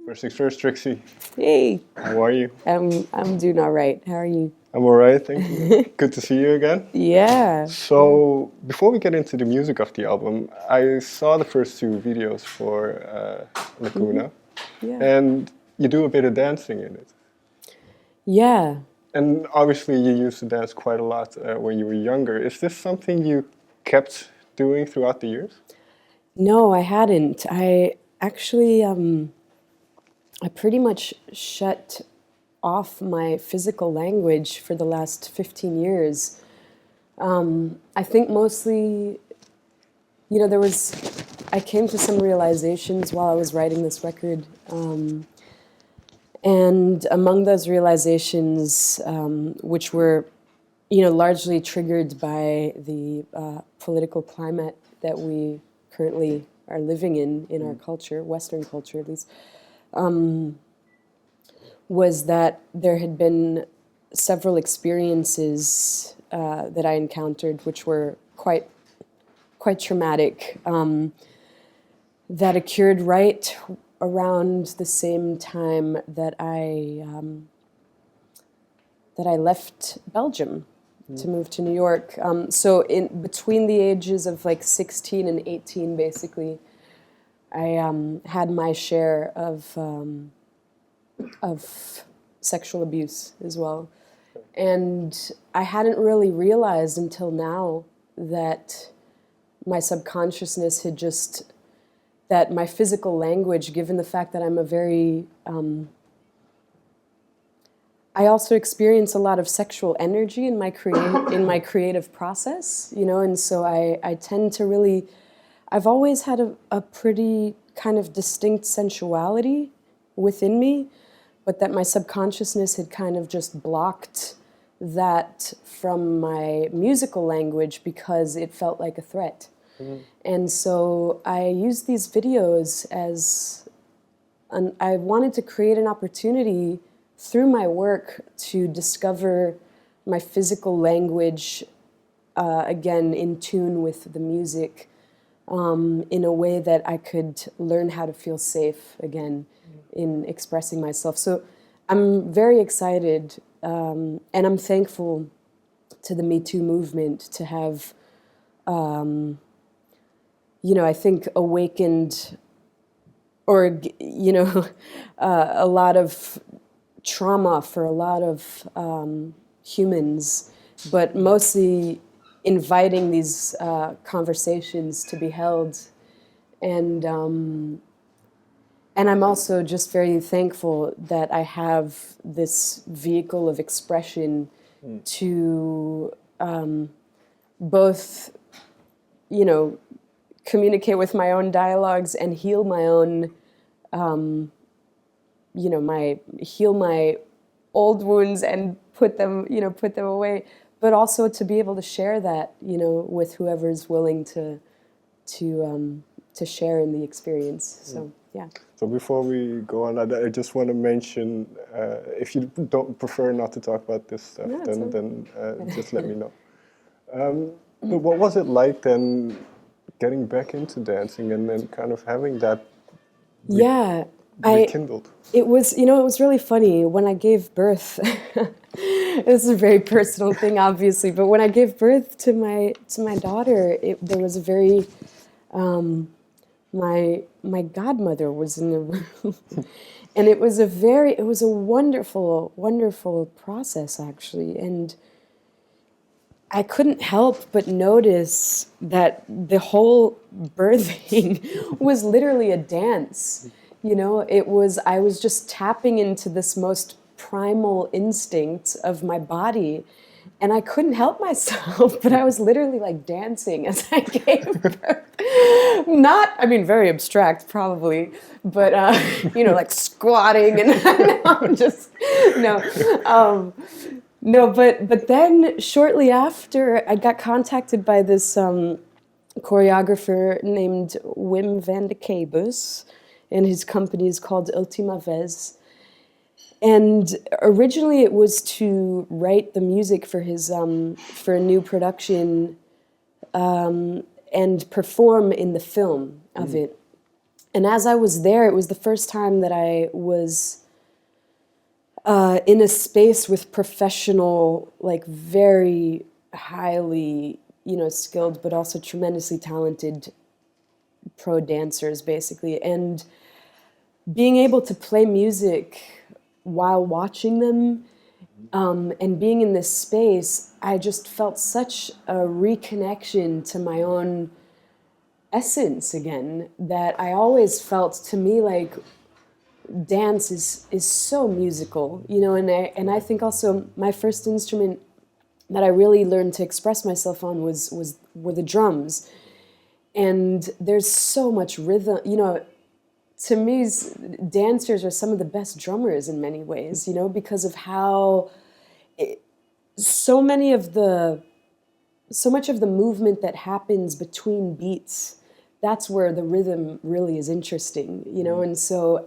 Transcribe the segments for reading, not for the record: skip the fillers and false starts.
First things first, Trixie. Hey, How are you? I'm doing all right. How are you? I'm all right, thank you. Good to see you again. Yeah. So, before we get into the music of the album, I saw the first two videos for Lacuna, Yeah. and you do a bit of dancing in it. Yeah. And obviously, you used to dance quite a lot when you were younger. Is this something you kept doing throughout the years? No, I hadn't. I actually I pretty much shut off my physical language for the last 15 years. I think mostly, I came to some realizations while I was writing this record. And among those realizations, which were, largely triggered by the political climate that we currently are living in our culture, Western culture at least, was that there had been several experiences that I encountered, which were quite traumatic, that occurred right around the same time that I left Belgium to move to New York. So in between the ages of like 16 and 18, basically, I had my share of sexual abuse as well. And I hadn't really realized until now that my subconsciousness had just, that my physical language, given the fact that I'm a very, I also experience a lot of sexual energy in my creative process, and so I tend to really, I've always had a pretty kind of distinct sensuality within me, but that my subconsciousness had kind of just blocked that from my musical language because it felt like a threat. Mm-hmm. And so I used these videos as, I wanted to create an opportunity through my work to discover my physical language, again, in tune with the music, in a way that I could learn how to feel safe again in expressing myself. So I'm very excited, and I'm thankful to the Me Too movement to have, I think awakened, or, a lot of trauma for a lot of humans, but mostly inviting these conversations to be held. And I'm also just very thankful that I have this vehicle of expression to both, communicate with my own dialogues and heal my own, heal my old wounds and put them away, but also to be able to share that, with whoever's willing to share in the experience. So, yeah. So before we go on, I just want to mention, if you don't prefer not to talk about this stuff, then just let me know. But what was it like then, getting back into dancing and then kind of having that rekindled? It was really funny when I gave birth. This is a very personal thing, obviously, but when I gave birth to my daughter, there was a very my godmother was in the room, and it was a wonderful process, actually, and I couldn't help but notice that the whole birthing was literally a dance. I was just tapping into this most primal instinct of my body, and I couldn't help myself, but I was literally like dancing as I gave birth. Very abstract probably, but like squatting and no, but then shortly after, I got contacted by this choreographer named Wim van de Kabus, and his company is called Ultima Vez. And originally it was to write the music for his for a new production and perform in the film of it. And as I was there, it was the first time that I was in a space with professional, like very highly, skilled, but also tremendously talented pro dancers, basically. And being able to play music while watching them, and being in this space, I just felt such a reconnection to my own essence again, that I always felt, to me, like dance is so musical, and I think also my first instrument that I really learned to express myself on were the drums. And there's so much rhythm, to me, dancers are some of the best drummers in many ways, because of how so much of the movement that happens between beats, that's where the rhythm really is interesting, and so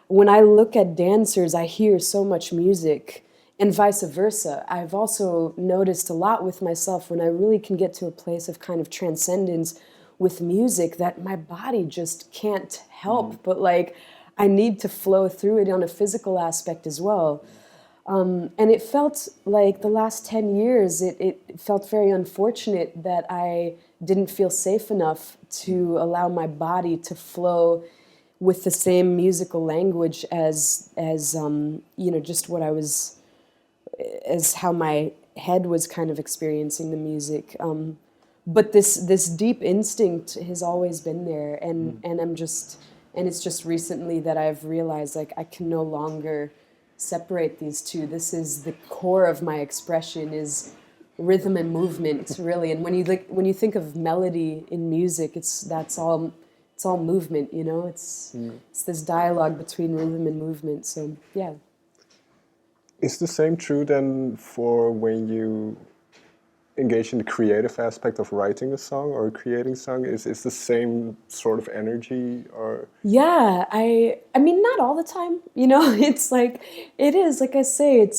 when I look at dancers, I hear so much music, and vice versa. I've also noticed a lot with myself when I really can get to a place of kind of transcendence with music, that my body just can't help but like I need to flow through it on a physical aspect as well. And it felt like the last 10 years, it felt very unfortunate that I didn't feel safe enough to allow my body to flow with the same musical language as just what I was, as how my head was kind of experiencing the music. But this deep instinct has always been there, and it's just recently that I've realized, like, I can no longer separate these two. This is the core of my expression, is rhythm and movement, really. And when you think of melody in music, it's all movement, It's this dialogue between rhythm and movement. So yeah. Is the same true then for when you engage in the creative aspect of writing a song or creating a song? Is the same sort of energy, or? Yeah, I mean, not all the time, it's like, it is, like I say,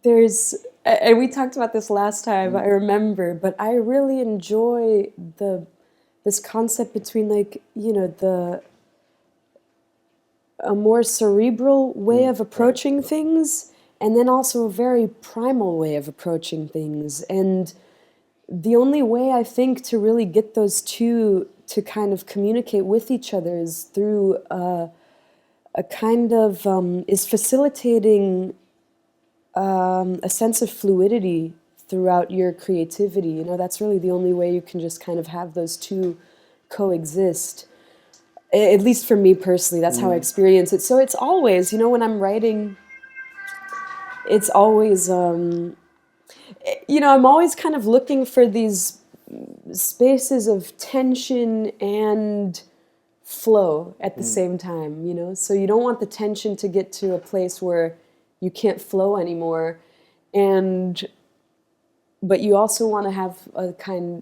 there's, and we talked about this last time, I remember, but I really enjoy this concept between, like, a more cerebral way of approaching things, and then also a very primal way of approaching things. And the only way, I think, to really get those two to kind of communicate with each other is through a kind of, is facilitating a sense of fluidity throughout your creativity. That's really the only way you can just kind of have those two coexist. At least for me personally, that's how I experience it. So it's always, when I'm writing, it's always, I'm always kind of looking for these spaces of tension and flow at the same time, So you don't want the tension to get to a place where you can't flow anymore, but you also want to have a kind,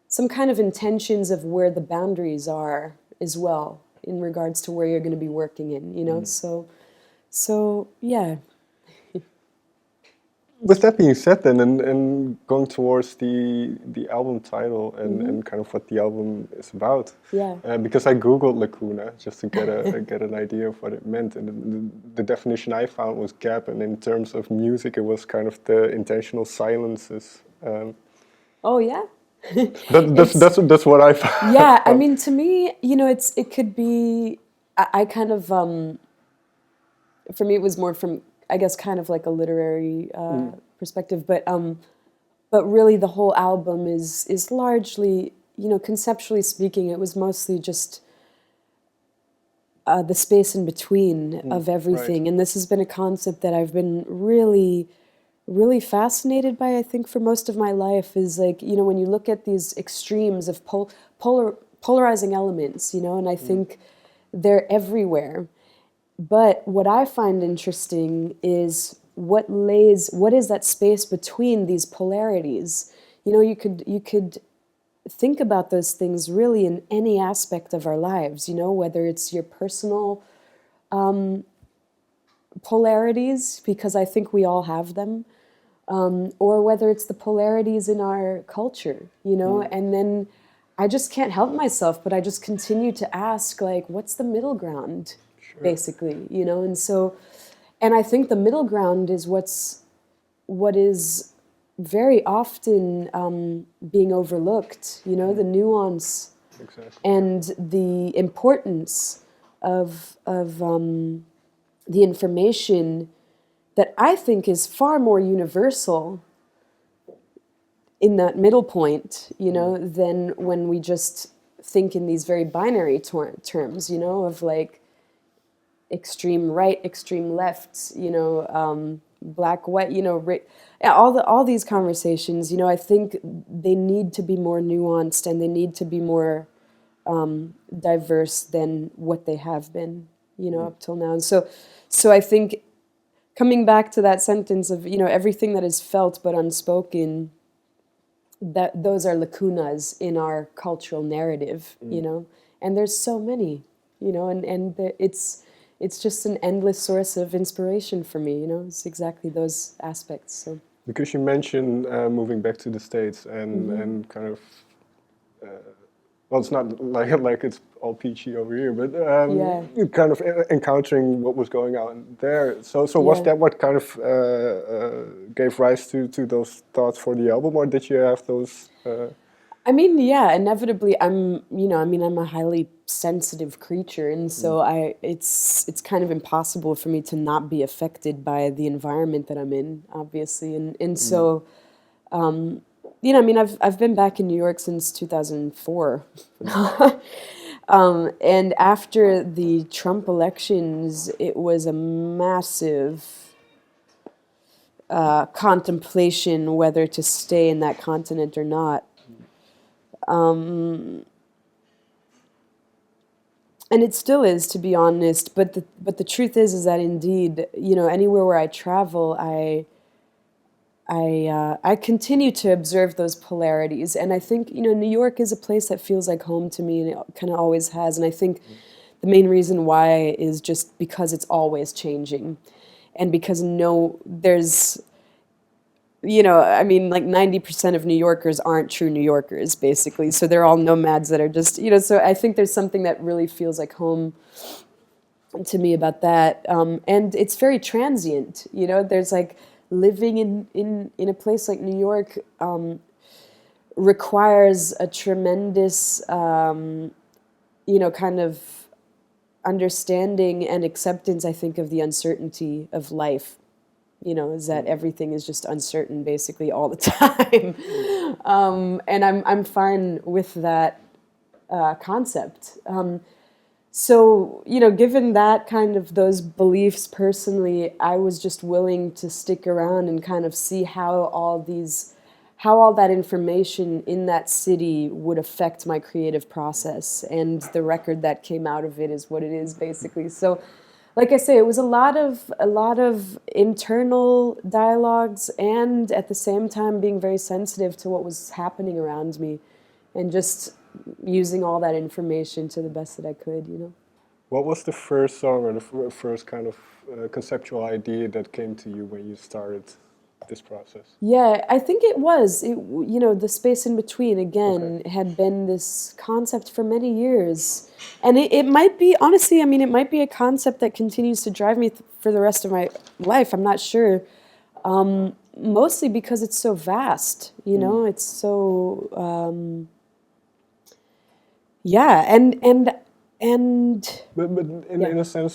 some kind of intentions of where the boundaries are as well, in regards to where you're going to be working in, So yeah. With that being said, then, and going towards the album title and kind of what the album is about, because I googled Lacuna just to get an idea of what it meant, and the definition I found was gap, and in terms of music, it was kind of the intentional silences. Oh yeah. That's what I found. Yeah, I mean, to me, it could be. I kind of, for me, it was more from, I guess, kind of like a literary perspective, but really the whole album is largely, conceptually speaking, it was mostly just the space in between of everything, right. And this has been a concept that I've been really, really fascinated by, I think, for most of my life, is like, when you look at these extremes of polarizing elements, and I think they're everywhere. But what I find interesting is what is that space between these polarities? You could think about those things really in any aspect of our lives, whether it's your personal polarities, because I think we all have them, or whether it's the polarities in our culture, you know, and then I just can't help myself, but I just continue to ask, like, what's the middle ground, basically, you know, and I think the middle ground is what is very often being overlooked, you know, the nuance and the importance of the information that I think is far more universal in that middle point, you know, than when we just think in these very binary terms, you know, of like extreme right, extreme left, you know, black, white, you know, all these conversations, you know, I think they need to be more nuanced and they need to be more diverse than what they have been, you know, up till now. And so I think coming back to that sentence of, you know, everything that is felt but unspoken, that those are lacunas in our cultural narrative, you know, and there's so many, you know, and it's just an endless source of inspiration for me, you know, it's exactly those aspects. So because you mentioned moving back to the States and kind of well, it's not like it's all peachy over here, but you kind of encountering what was going on there. So was that what kind of gave rise to those thoughts for the album, or did you have those? I mean, yeah, inevitably, I'm a highly sensitive creature, and so it's kind of impossible for me to not be affected by the environment that I'm in, obviously, and so. You know, I mean, I've been back in New York since 2004. And after the Trump elections, it was a massive contemplation whether to stay in that continent or not. And it still is, to be honest. But the truth is that indeed, you know, anywhere where I travel, I continue to observe those polarities, and I think, you know, New York is a place that feels like home to me, and it kind of always has. And I think the main reason why is just because it's always changing, and because there's, you know, I mean, like 90% of New Yorkers aren't true New Yorkers, basically. So they're all nomads that are just, you know. So I think there's something that really feels like home to me about that, and it's very transient. You know, there's like. Living in a place like New York requires a tremendous, you know, kind of understanding and acceptance, I think, of the uncertainty of life. You know, is that everything is just uncertain basically all the time. And I'm fine with that concept. So, you know, given that kind of those beliefs personally, I was just willing to stick around and kind of see how all that information in that city would affect my creative process. And the record that came out of it is what it is, basically. So, like I say, it was a lot of internal dialogues, and at the same time being very sensitive to what was happening around me, and just using all that information to the best that I could, you know. What was the first song or the first kind of conceptual idea that came to you when you started this process? Yeah, I think you know, the space in between, again, had been this concept for many years. And it might be, honestly, I mean, it might be a concept that continues to drive me for the rest of my life. I'm not sure. Mostly because it's so vast, you know, it's so... yeah, but in a sense,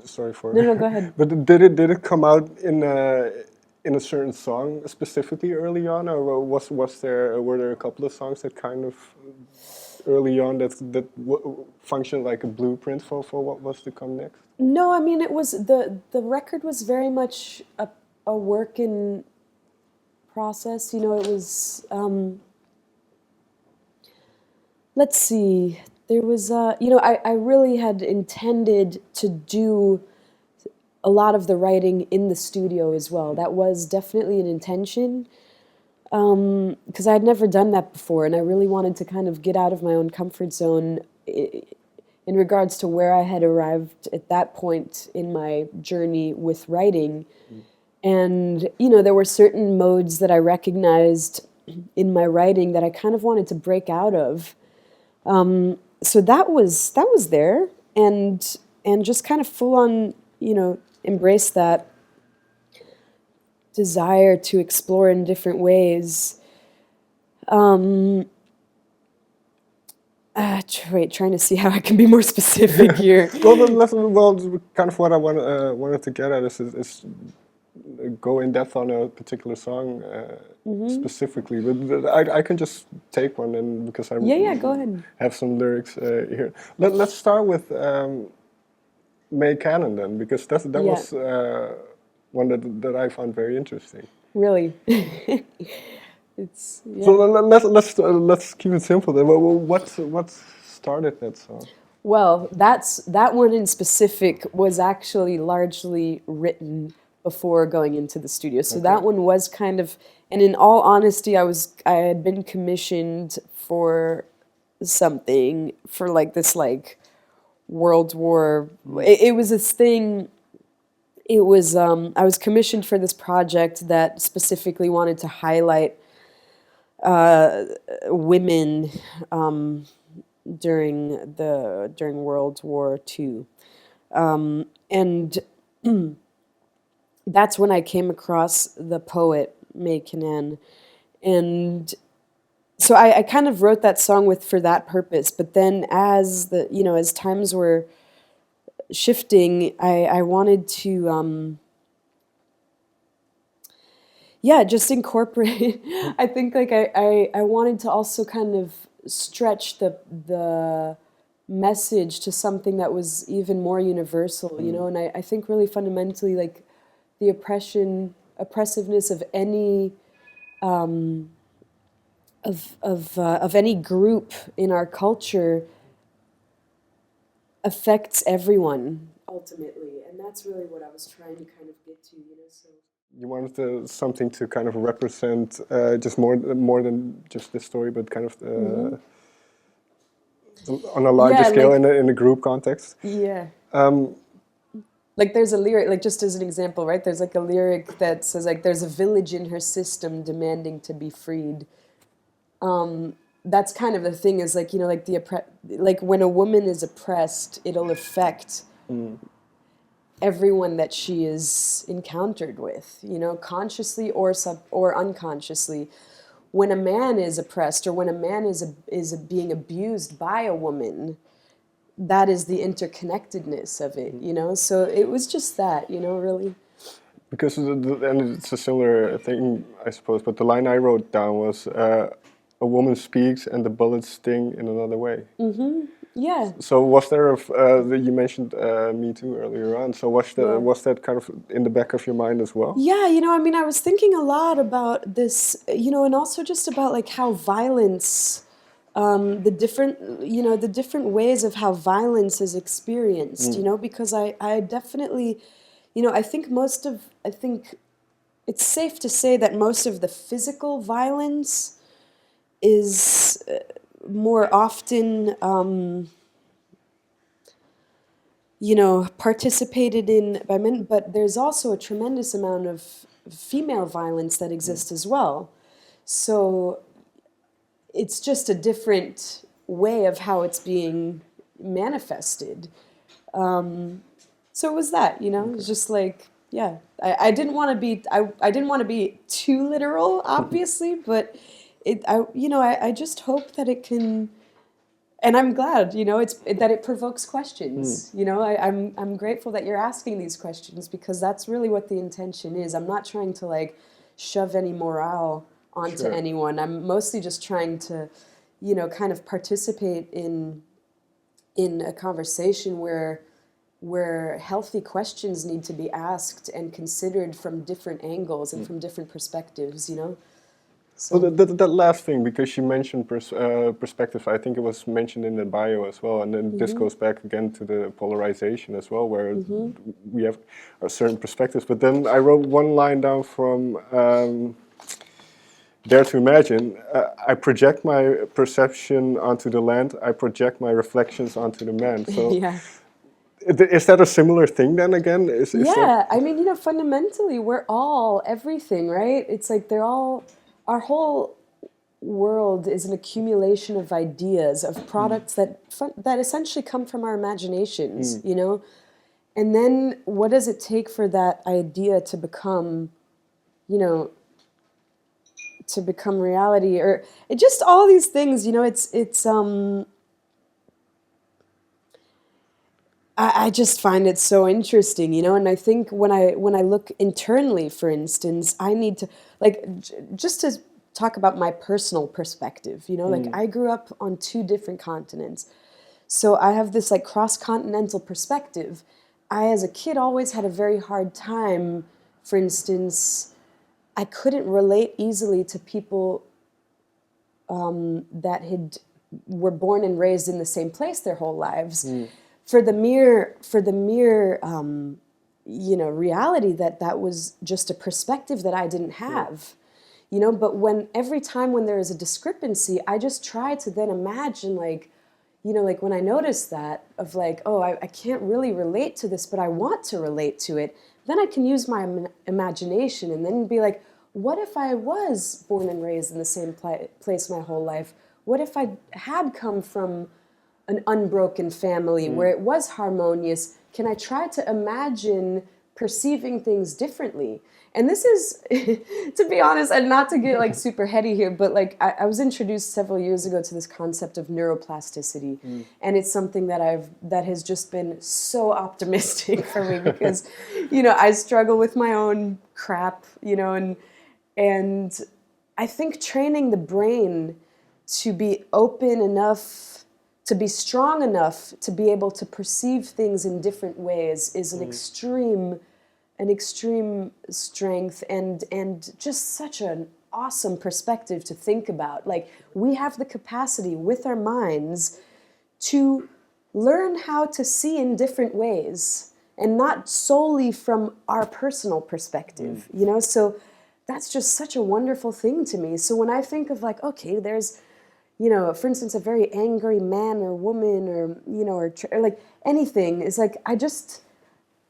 sorry for no, go ahead. But did it come out in a certain song specifically early on, or were there a couple of songs that kind of early on that functioned like a blueprint for what was to come next? No, I mean, it was the record was very much a work in process. You know, it was. Let's see. There was, you know, I really had intended to do a lot of the writing in the studio as well. That was definitely an intention, because I had never done that before, and I really wanted to kind of get out of my own comfort zone in regards to where I had arrived at that point in my journey with writing. And, you know, there were certain modes that I recognized in my writing that I kind of wanted to break out of. So that was there, and just kind of full on, you know, embrace that desire to explore in different ways. Trying to see how I can be more specific here. Well, kind of what I wanted to get at is go in depth on a particular song specifically, but I can just take one, and because I Go ahead. have some lyrics here. Let's start with Cannan then, because that was one that I found very interesting. Really. So let's keep it simple then. What started that song? Well, that one in specific was actually largely written before going into the studio. So that one was kind of, and in all honesty, I had been commissioned for something for like this like World War. It was this thing. It was I was commissioned for this project that specifically wanted to highlight women during World War II, and that's when I came across the poet Cannan, and so I kind of wrote that song for that purpose. But then as times were shifting, I wanted to just incorporate. I think like I wanted to also kind of stretch the message to something that was even more universal, you know. And I think really fundamentally, like the oppressiveness of any of any group in our culture affects everyone ultimately, and that's really what I was trying to kind of get to, you know. So you wanted something to kind of represent just more than just this story, but kind of on a larger scale, like, in a group context. Yeah. Like there's a lyric, like just as an example, right? There's like a lyric that says like, "There's a village in her system demanding to be freed." That's kind of the thing, is like, you know, like like when a woman is oppressed, it'll affect everyone that she is encountered with, you know, consciously or unconsciously. When a man is oppressed, or when a man is being abused by a woman, that is the interconnectedness of it, you know. So it was just that, you know, really. Because and it's a similar thing, I suppose. But the line I wrote down was, "A woman speaks, and the bullets sting in another way." Yeah. So was there you mentioned Me Too earlier on? So was that kind of in the back of your mind as well? Yeah, you know, I mean, I was thinking a lot about this, you know, and also just about like how violence, the different ways of how violence is experienced, you know, because I definitely, you know, I think it's safe to say that most of the physical violence is more often, you know, participated in by men, but there's also a tremendous amount of female violence that exists as well. So it's just a different way of how it's being manifested. So it was that, you know, it was just like, yeah, I didn't want to be, I didn't want to be too literal, obviously, but I just hope that it can, and I'm glad, you know, that it provokes questions. You know, I'm grateful that you're asking these questions, because that's really what the intention is. I'm not trying to like shove any morale onto anyone. I'm mostly just trying to, you know, kind of participate in a conversation where healthy questions need to be asked and considered from different angles and from different perspectives, you know. So. Well, that last thing, because you mentioned perspective, I think it was mentioned in the bio as well, and then this goes back again to the polarization as well, where we have certain perspectives. But then I wrote one line down from Dare to Imagine. I project my perception onto the land, I project my reflections onto the man. So Is that a similar thing then again? Is Yeah, that... I mean, fundamentally, we're all everything, right? It's like they're all, our whole world is an accumulation of ideas, of products that essentially come from our imaginations, And then what does it take for that idea to become, you know, to become reality, or it just all these things, I just find it so interesting, and I think when I look internally, for instance, I need to, like, just to talk about my personal perspective, like I grew up on two different continents. So I have this like cross-continental perspective. I, as a kid, always had a very hard time, for instance, I couldn't relate easily to people that were born and raised in the same place their whole lives, for the mere reality that was just a perspective that I didn't have. But every time when there is a discrepancy, I just try to then imagine, like, like when I notice that, of like, oh, I can't really relate to this, but I want to relate to it, then I can use my imagination and then be like, what if I was born and raised in the same place my whole life? What if I had come from an unbroken family where it was harmonious? Can I try to imagine perceiving things differently? And this is, to be honest, and not to get like super heady here, but like I was introduced several years ago to this concept of neuroplasticity, and it's something that has just been so optimistic for me because, I struggle with my own crap, and I think training the brain to be open enough, to be strong enough to be able to perceive things in different ways is an extreme strength and just such an awesome perspective to think about. Like, we have the capacity with our minds to learn how to see in different ways and not solely from our personal perspective, So that's just such a wonderful thing to me. So when I think of like, okay, there's, for instance, a very angry man or woman or, or like anything, is like,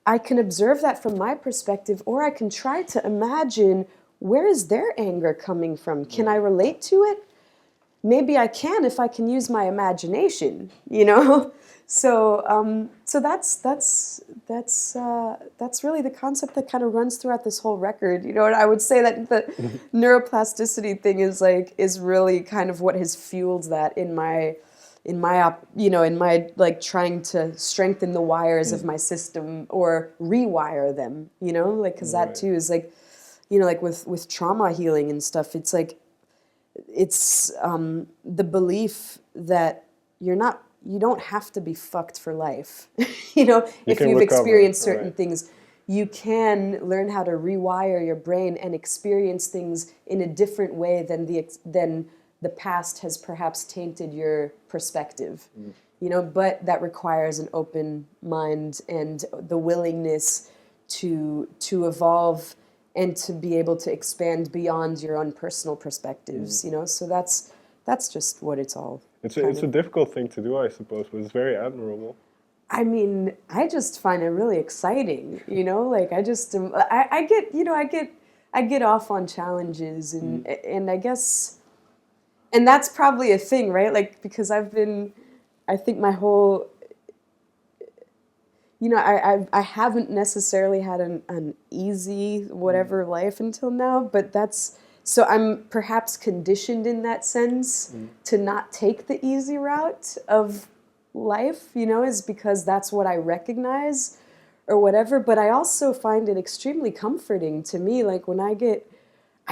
I can observe that from my perspective, or I can try to imagine, where is their anger coming from? Can I relate to it? Maybe I can if I can use my imagination, So that's really the concept that kind of runs throughout this whole record, And I would say that the neuroplasticity thing is really kind of what has fueled that in my like trying to strengthen the wires of my system or rewire them, like, because that too is like, like with trauma healing and stuff, it's like, it's the belief that you don't have to be fucked for life. If you've experienced certain things, you can learn how to rewire your brain and experience things in a different way than the past has perhaps tainted your perspective. But that requires an open mind and the willingness to evolve and to be able to expand beyond your own personal perspectives, So that's just what it's all. It's a difficult thing to do, I suppose, but it's very admirable. I mean, I just find it really exciting, Like I just I get off on challenges and I guess, and that's probably a thing, right? Like, because I think my whole, I haven't necessarily had an easy whatever life until now, but so I'm perhaps conditioned in that sense to not take the easy route of life, is because that's what I recognize or whatever. But I also find it extremely comforting to me, like when I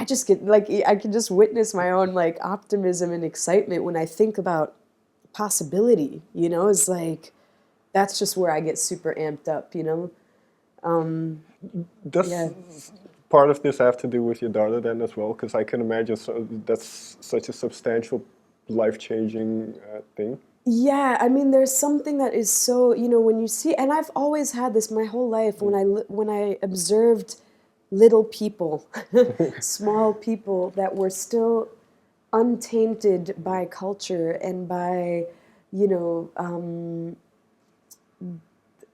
just get like, I can just witness my own like optimism and excitement when I think about possibility, it's like, that's just where I get super amped up, Does part of this have to do with your daughter then as well? Because I can imagine that's such a substantial, life-changing thing. Yeah, I mean, there's something that is so, when you see, and I've always had this my whole life, when I observed little people, small people that were still untainted by culture and by,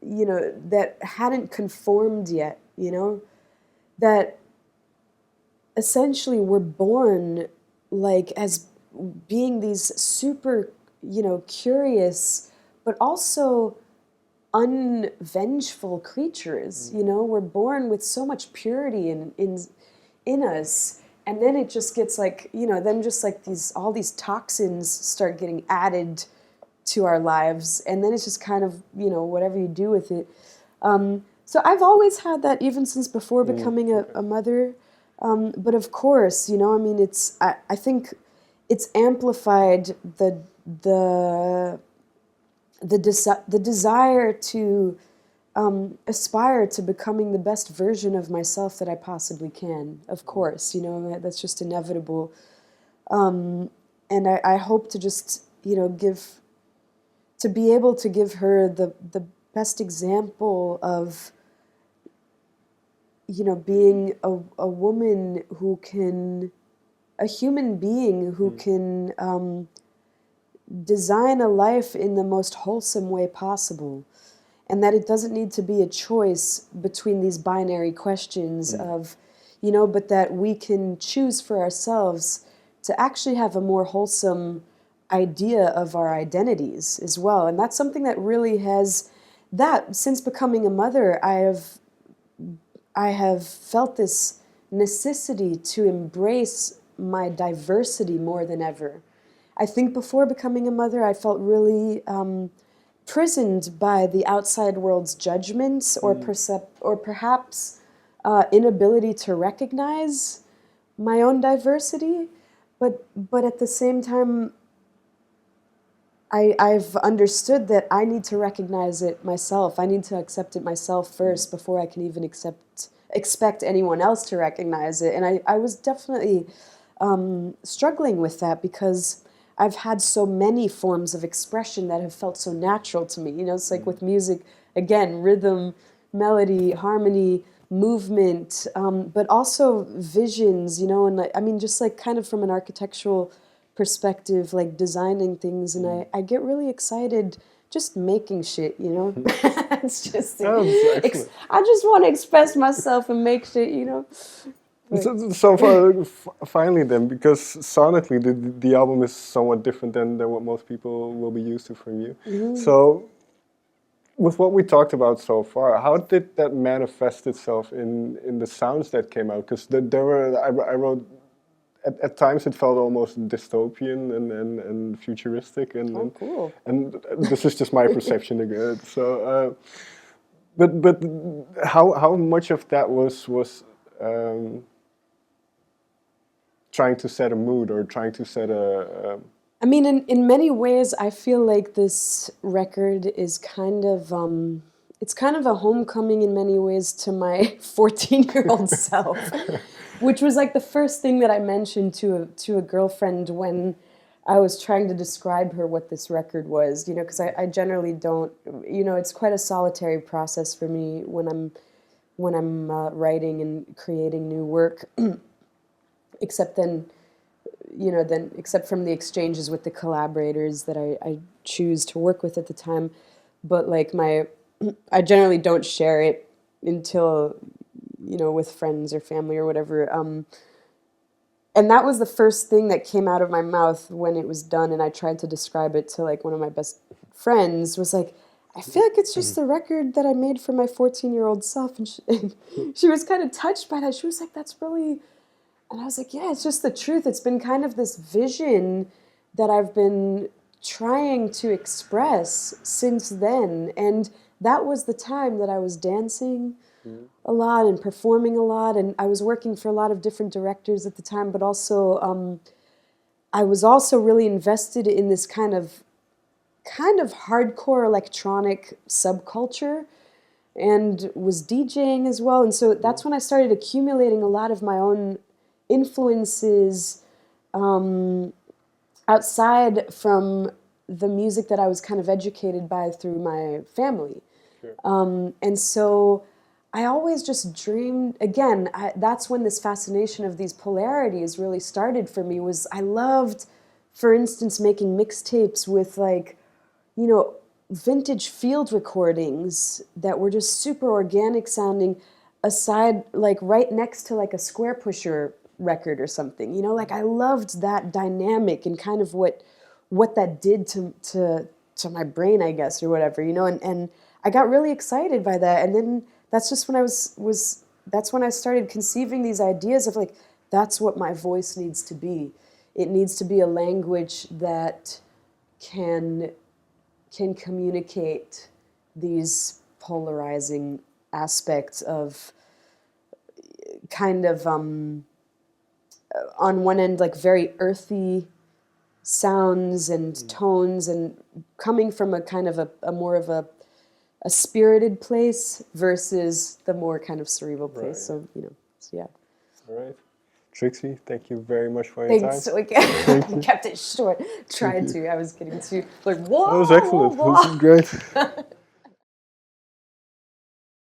that hadn't conformed yet, that essentially were born like as being these super, curious, but also unvengeful creatures. We're born with so much purity in us, and then it just gets like, then just like all these toxins start getting added to our lives, and then it's just kind of, whatever you do with it. So I've always had that, even since before becoming a mother. But of course, I think it's amplified the desire to aspire to becoming the best version of myself that I possibly can. Of course, that's just inevitable. And I hope to just, to be able to give her the best example of, being a woman who can, a human being who can design a life in the most wholesome way possible. And that it doesn't need to be a choice between these binary questions of, but that we can choose for ourselves to actually have a more wholesome idea of our identities as well. And that's something that really has, that since becoming a mother, I have felt this necessity to embrace my diversity more than ever. I think before becoming a mother, I felt really prisoned by the outside world's judgments or perhaps inability to recognize my own diversity. But at the same time, I've understood that I need to recognize it myself. I need to accept it myself first before I can even expect anyone else to recognize it. And I was definitely struggling with that because I've had so many forms of expression that have felt so natural to me. It's like with music, again, rhythm, melody, harmony, movement, but also visions, and just like kind of from an architectural perspective, like designing things, and I get really excited just making shit, It's just, I just want to express myself and make shit, Finally then, because sonically the album is somewhat different than what most people will be used to from you. So with what we talked about so far, how did that manifest itself in the sounds that came out? Because I wrote, at times it felt almost dystopian and futuristic, and cool. And this is just my perception again. So, but how much of that was trying to set a mood or trying to set a in many ways, I feel like this record is kind of it's kind of a homecoming in many ways to my 14-year-old self. Which was like the first thing that I mentioned to a girlfriend when I was trying to describe her what this record was, because I generally don't, it's quite a solitary process for me when I'm writing and creating new work, except from the exchanges with the collaborators that I choose to work with at the time. But like I generally don't share it until, with friends or family or whatever. And that was the first thing that came out of my mouth when it was done, and I tried to describe it to like one of my best friends, was like, I feel like it's just the record that I made for my 14-year-old self. And she was kind of touched by that. She was like, that's really... And I was like, yeah, it's just the truth. It's been kind of this vision that I've been trying to express since then. And that was the time that I was dancing a lot and performing a lot, and I was working for a lot of different directors at the time, but also I was also really invested in this kind of hardcore electronic subculture and was DJing as well. And so that's when I started accumulating a lot of my own influences outside from the music that I was kind of educated by through my family. Sure. And so I always just dreamed, again, that's when this fascination of these polarities really started for me, was I loved, for instance, making mixtapes with like, vintage field recordings that were just super organic sounding, aside, like right next to like a Square Pusher record or something. You know, like I loved that dynamic and kind of what that did to my brain, I guess, or whatever, you know, and I got really excited by that. And then that's just when I that's when I started conceiving these ideas of like, that's what my voice needs to be. It needs to be a language that can communicate these polarizing aspects of kind of, on one end, like very earthy sounds and tones, and coming from a kind of a more of a spirited place versus the more kind of cerebral place. Right. So, you know, so yeah. All right. Trixie, thank you very much for your time. Thanks. So I kept it short. Tried to. I was getting too like, whoa. That was excellent. Whoa, whoa. This is great.